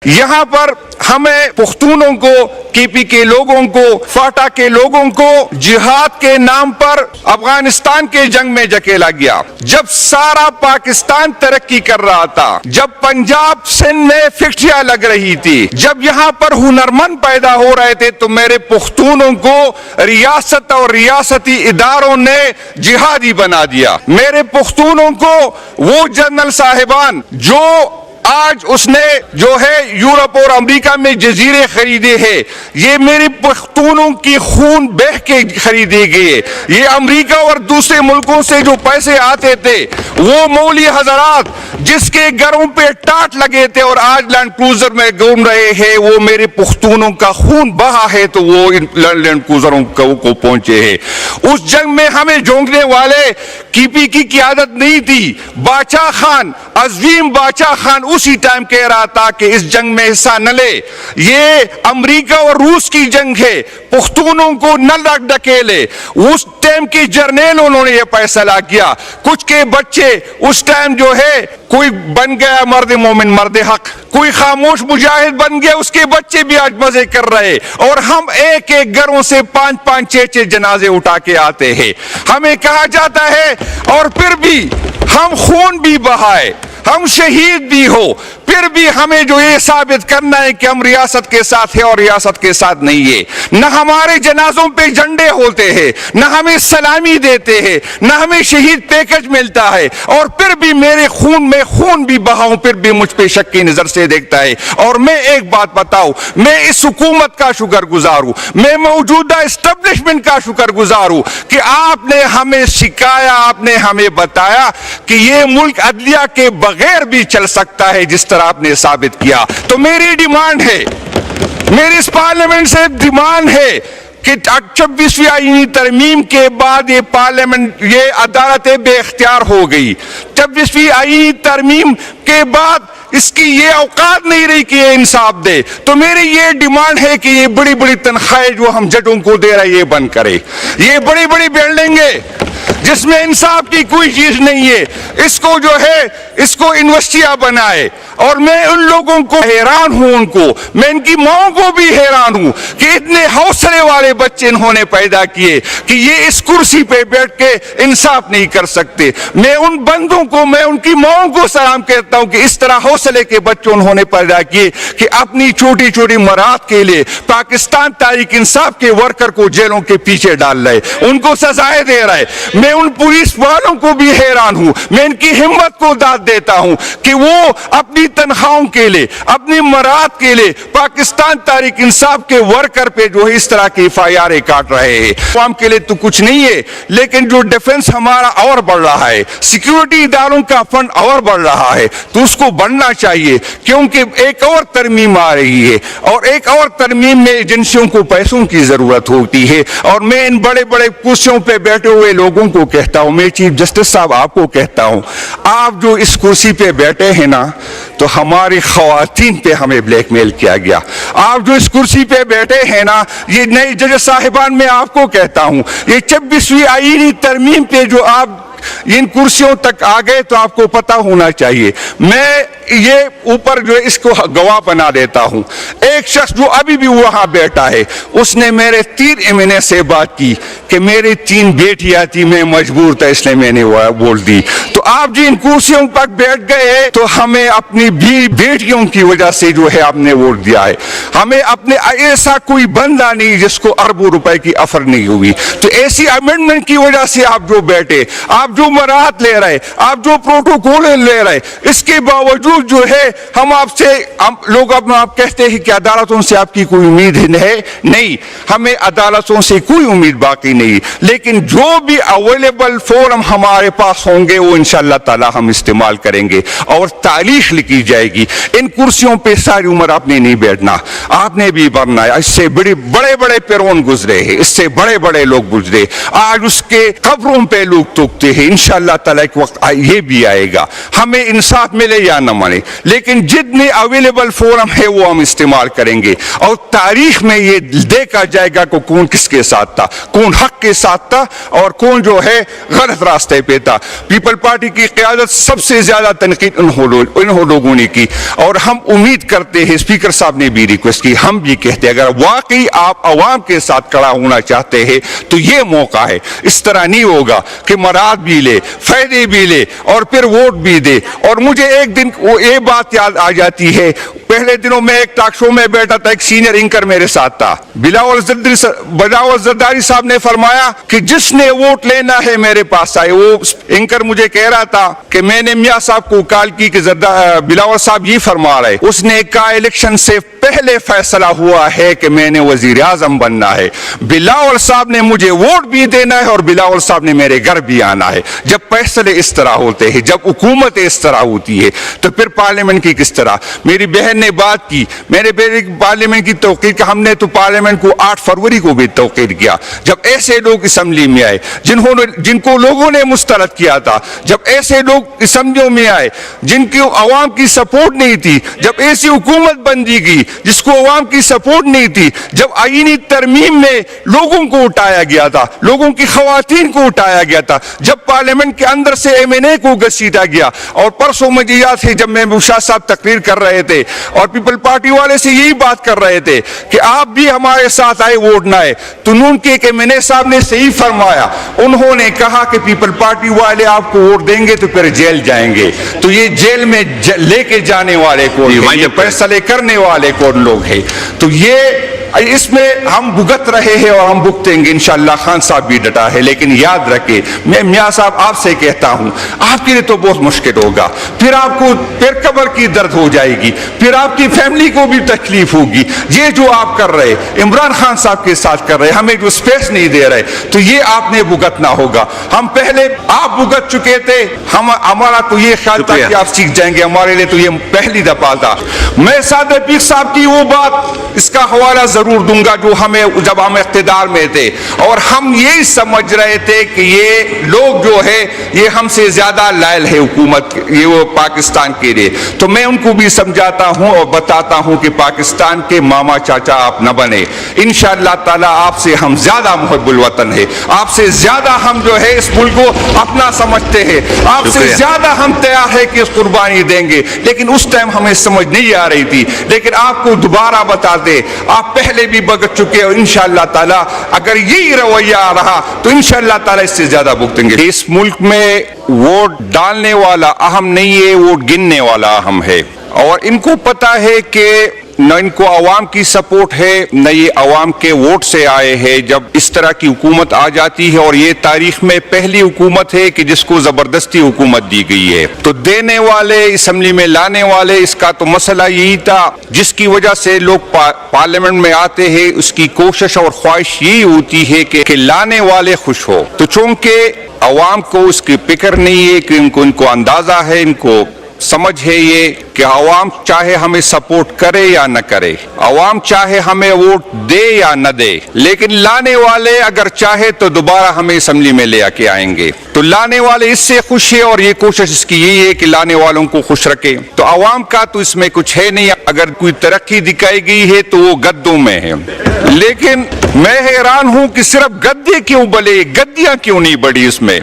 यहाँ पर हमें पुख्तूनों को, केपी के लोगों को, फाटा के लोगों को जिहाद के नाम पर अफगानिस्तान के जंग में जकेला गया। जब सारा पाकिस्तान तरक्की कर रहा था, जब पंजाब सिंध में फैक्ट्रियां लग रही थी, जब यहाँ पर हुनरमंद पैदा हो रहे थे, तो मेरे पुख्तूनों को रियासत और रियासती इदारों ने जिहादी बना दिया। मेरे पुख्तूनों को वो जनरल साहिबान जो आज उसने जो है यूरोप और अमेरिका में जजीरे खरीदे हैं, ये मेरे पख्तूनों की खून बह के खरीदे गए। ये अमेरिका और दूसरे मुल्कों से जो पैसे आते थे, वो मौली हजरात जिसके घरों पे टाट लगे थे और आज लैंड क्रूजर में घूम रहे हैं, वो मेरे पख्तूनों का खून बहा है, तो वो इन लैंड क्रूजरों को पहुंचे हैं। उस जंग में हमें झोंकने वाले कीपी की क़यादत नहीं थी। बादशाह खान, अज़ीम बादशाह खान उसी टाइम कह रहा था कि इस जंग में हिस्सा न ले, ये अमेरिका और रूस की जंग है, पुख्तूनों को न ढकेले। उस टाइम के जर्नल उन्होंने ये फैसला किया। कुछ के बच्चे उस टाइम जो है, कोई बन गया मर्द मोमिन, मर्द हक, कोई खामोश मुजाहिद बन गया, उसके बच्चे भी आज मजे कर रहे। और हम एक एक घरों से 5-5, 6-6 जनाजे उठा के आते हैं। हमें कहा जाता है और फिर भी हम खून भी बहाए, हम शहीद भी हो, फिर भी हमें जो ये साबित करना है कि हम रियासत के साथ है और रियासत के साथ नहीं है। न हमारे जनाजों पे झंडे होते हैं, न हमें सलामी देते हैं, न हमें शहीद पैकेज मिलता है, और फिर भी मेरे खून में खून भी बहाऊं, फिर भी मुझ पे शक की नजर से देखता है। और मैं एक बात बताऊं, मैं इस हुकूमत का शुक्रगुजार हूं, मैं मौजूदा एस्टेब्लिशमेंट का शुक्रगुजार हूं कि आपने हमें सिखाया, आपने हमें बताया कि ये मुल्क अदलिया के बगैर भी चल सकता है, जिस तरह आपने साबित किया। तो मेरी डिमांड है, मेरी इस पार्लियामेंट से डिमांड है कि 26वीं आईनी तरमीम के बाद ये पार्लियामेंट, ये अदालतें बेख्तियार हो गई। 26वीं आईनी तरमीम के बाद इसकी ये औकात नहीं रही कि ये इंसाफ दे। तो मेरी ये डिमांड है कि ये बड़ी बड़ी तनख्वाहें जो हम जजों को दे रहे हैं, ये बंद करे। ये बड़ी बड़ी बिल्डिंगें जिसमें इंसाफ की कोई चीज नहीं है, इसको जो है, इसको यूनिवर्सिटियां बनाए। और मैं उन लोगों को हैरान हूं, उनको, मैं इनकी माओ को भी हैरान हूं कि इतने हौसले वाले बच्चे इन्होंने पैदा किए कि ये इस कुर्सी पे बैठ के इंसाफ नहीं कर सकते। मैं उन बंदों को, मैं उनकी माओ को सलाम कहता हूं कि इस तरह हौसले के बच्चे उन्होंने पैदा किए कि अपनी छोटी छोटी मराद के लिए पाकिस्तान तहरीक इंसाफ के वर्कर को जेलों के पीछे डाल रहे, उनको सजाएं दे रहे। मैं उन पुलिस वालों को भी हैरान हूं, मैं इनकी हिम्मत को दाद देता हूं कि वो अपनी तनख्वाहों के लिए, अपनी मराद के लिए पाकिस्तान तहरीक इंसाफ के वर्कर पे जो है इस तरह की FIR काट रहे हैं। आवाम के लिए तो कुछ नहीं है, लेकिन जो डिफेंस हमारा और बढ़ रहा है, सिक्योरिटी इदारों का फंड और बढ़ रहा है, तो उसको बढ़ना चाहिए, क्योंकि एक और तरमीम आ रही है और एक और तरमीम में एजेंसियों को पैसों की जरूरत होती है। और मैं इन बड़े बड़े कुर्सियों पे बैठे हुए लोगों को कहता हूं, मैं चीफ जस्टिस साहब आपको कहता हूं, आप जो इस कुर्सी पे बैठे हैं ना, तो हमारी खवातीन पे हमें ब्लैकमेल किया गया। आप जो इस कुर्सी पे बैठे हैं ना, ये नए जज साहिबान, मैं आपको कहता हूं, ये 26वीं आईनी तरमीम पे जो आप इन कुर्सियों तक आ गए, तो आपको पता होना चाहिए। मैं ये ऊपर जो इसको गवाह बना देता हूं, एक शख्स जो अभी भी वहां बैठा है, उसने मेरे 3 महीने से बात की कि मेरी 3 बेटियां थी, मैं मजबूर था इसलिए मैंने बोल दी। तो आप जी इन कुर्सियों पर बैठ गए, तो हमें अपनी बेटियों की वजह से जो है आपने वोट दिया है। हमें अपने, ऐसा कोई बंदा नहीं जिसको अरबों रुपए की अफर नहीं हुई। तो ऐसी अमेंडमेंट की वजह से आप जो बैठे, आप जो मराहत ले रहे, आप जो प्रोटोकॉल ले रहे, इसके बावजूद जो है हम आपसे, लोग अब आप कहते हैं कि अदालतों से आपकी कोई उम्मीद है नहीं, हमें अदालतों से कोई उम्मीद बाकी नहीं, लेकिन जो भी अवेलेबल फोरम हमारे पास होंगे वो इंशाअल्लाह ताला हम इस्तेमाल करेंगे और तारीख लिखी जाएगी। इन कुर्सियों पे सारी उम्र आपने नहीं बैठना। آپ نے بھی مرنا ہے. اس سے بڑے بڑے پیرون گزرے ہیں, اس سے بڑے بڑے لوگ گزرے, آج اس کے قبروں پہ لوگ تھوکتے ہیں. انشاءاللہ تعالیٰ ایک وقت یہ بھی آئے گا, ہمیں انصاف ملے یا نہ ملے, لیکن جتنے اویلیبل فورم ہے وہ ہم استعمال کریں گے, اور تاریخ میں یہ دیکھا جائے گا کہ کون کس کے ساتھ تھا, کون حق کے ساتھ تھا اور کون جو ہے غلط راستے پہ تھا. پیپل پارٹی کی قیادت سب سے زیادہ تنقید انہوں لوگوں نے کی, اور ہم امید کرتے ہیں, اسپیکر صاحب نے بھی ریکویسٹ کی, ہم بھی کہتے ہیں اگر واقعی آپ عوام کے ساتھ کھڑا ہونا چاہتے ہیں تو یہ موقع ہے. اس طرح نہیں ہوگا کہ مراد بھی لے, فائدے بھی لے اور پھر ووٹ بھی دے. اور مجھے ایک دن وہ یہ بات یاد آ جاتی ہے, پہلے دنوں میں ایک ٹاک شو میں بیٹھا تھا, ایک سینئر اینکر میرے ساتھ تھا, بلاول زرداری صاحب نے فرمایا کہ جس نے ووٹ لینا ہے میرے پاس آئے. وہ اینکر مجھے کہہ رہا تھا کہ میں نے میاں صاحب کو کال کی کہ بلاول صاحب یہ فرما رہے, اس نے کہا الیکشن سے پہلے فیصلہ ہوا ہے کہ میں نے وزیر اعظم بننا ہے, بلاول صاحب نے مجھے ووٹ بھی دینا ہے اور بلاول صاحب نے میرے گھر بھی آنا ہے. جب فیصلے اس طرح ہوتے ہیں, جب حکومت اس طرح ہوتی ہے, تو پھر پارلیمنٹ کی کس طرح. میری بہن نے بات کی, میرے پارلیمنٹ کی توقیر, کہ ہم نے تو پارلیمنٹ کو 8 فروری کو بھی توقیر کیا. جب ایسے لوگ اسمبلی میں آئے جن کو لوگوں نے مسترد کیا تھا, جب ایسے لوگ اسمبلیوں میں آئے جن کی عوام کی سپورٹ نہیں تھی, جب ایسی حکومت بن دی گئی جس کو عوام کی سپورٹ نہیں تھی, جب آئینی ترمیم میں لوگوں کو اٹھایا گیا تھا, لوگوں کی خواتین کو اٹھایا گیا تھا, جب پارلیمنٹ کے اندر سے MNA کو گھسیٹا گیا. اور پرسوں مجھے یاد ہے جب میں شاہ صاحب تقریر کر رہے تھے اور پیپل پارٹی والے سے یہی بات کر رہے تھے کہ آپ بھی ہمارے ساتھ آئے ووٹ نہ آئے, تو نون کے MNA صاحب نے صحیح فرمایا, انہوں نے کہا کہ پیپل پارٹی والے آپ کو ووٹ دیں گے تو پھر جیل جائیں گے, تو یہ جیل میں لے کے جانے والے کون, یہ فیصلے کرنے والے کون لوگ ہیں. تو یہ اس میں ہم بھگت رہے ہیں اور ہم بھگتیں گے انشاءاللہ. خان صاحب بھی ڈٹا ہے, لیکن یاد رکھے, میں میاں صاحب آپ سے کہتا ہوں, آپ کے لیے تو بہت مشکل ہوگا, پھر آپ کو پھر قبر کی درد ہو جائے گی, پھر آپ کی فیملی کو بھی تکلیف ہوگی. یہ جو آپ کر رہے, عمران خان صاحب کے ساتھ کر رہے, ہمیں جو سپیس نہیں دے رہے, تو یہ آپ نے بھگتنا ہوگا. ہم پہلے آپ بھگت چکے تھے, ہمارا تو یہ خیال تھا کہ آپ سیکھ جائیں گے, ہمارے لیے تو یہ پہلی دفعہ تھا. میں سعد پیر صاحب کی وہ بات, اس کا حوالہ ضرور دوں گا جو ہمیں جب ہم اقتدار میں تھے اور ہم یہی سمجھ رہے تھے کہ یہ لوگ جو ہے یہ ہم سے زیادہ لائل ہے حکومت, یہ وہ پاکستان کے لیے. تو میں ان کو بھی سمجھاتا ہوں اور بتاتا ہوں کہ پاکستان کے ماما چاچا آپ نہ بنے. انشاءاللہ تعالی آپ سے ہم زیادہ محب الوطن ہے, آپ سے زیادہ ہم جو ہے اس ملک کو اپنا سمجھتے ہیں, آپ سے زیادہ ہم تیار ہے کہ اس قربانی دیں گے. لیکن اس ٹائم ہمیں سمجھ نہیں آ رہی تھی, لیکن آپ کو دوبارہ بتا دے, آپ پہلے بھی بھگت چکے اور انشاءاللہ تعالی اگر یہی رویہ رہا تو انشاءاللہ تعالی اس سے زیادہ بھگتیں گے. اس ملک میں ووٹ ڈالنے والا اہم نہیں ہے, ووٹ گننے والا اہم ہے. اور ان کو پتا ہے کہ نہ ان کو عوام کی سپورٹ ہے, نہ یہ عوام کے ووٹ سے آئے ہیں. جب اس طرح کی حکومت آ جاتی ہے, اور یہ تاریخ میں پہلی حکومت ہے کہ جس کو زبردستی حکومت دی گئی ہے, تو دینے والے, اسمبلی میں لانے والے, اس کا تو مسئلہ یہی تھا جس کی وجہ سے لوگ پارلیمنٹ میں آتے ہیں. اس کی کوشش اور خواہش یہی ہوتی ہے کہ لانے والے خوش ہو. تو چونکہ عوام کو اس کی فکر نہیں ہے, کہ ان کو اندازہ ہے, ان کو سمجھ ہے یہ کہ عوام چاہے ہمیں سپورٹ کرے یا نہ کرے, عوام چاہے ہمیں ووٹ دے یا نہ دے, لیکن لانے والے اگر چاہے تو دوبارہ ہمیں اسمبلی میں لے کے آئیں گے. تو لانے والے اس سے خوش ہے, اور یہ کوشش اس کی یہی ہے کہ لانے والوں کو خوش رکھے. تو عوام کا تو اس میں کچھ ہے نہیں. اگر کوئی ترقی دکھائی گئی ہے تو وہ گدوں میں ہے, لیکن میں حیران ہوں کہ صرف گدے کیوں بلے, گدیاں کیوں نہیں بڑھی اس میں.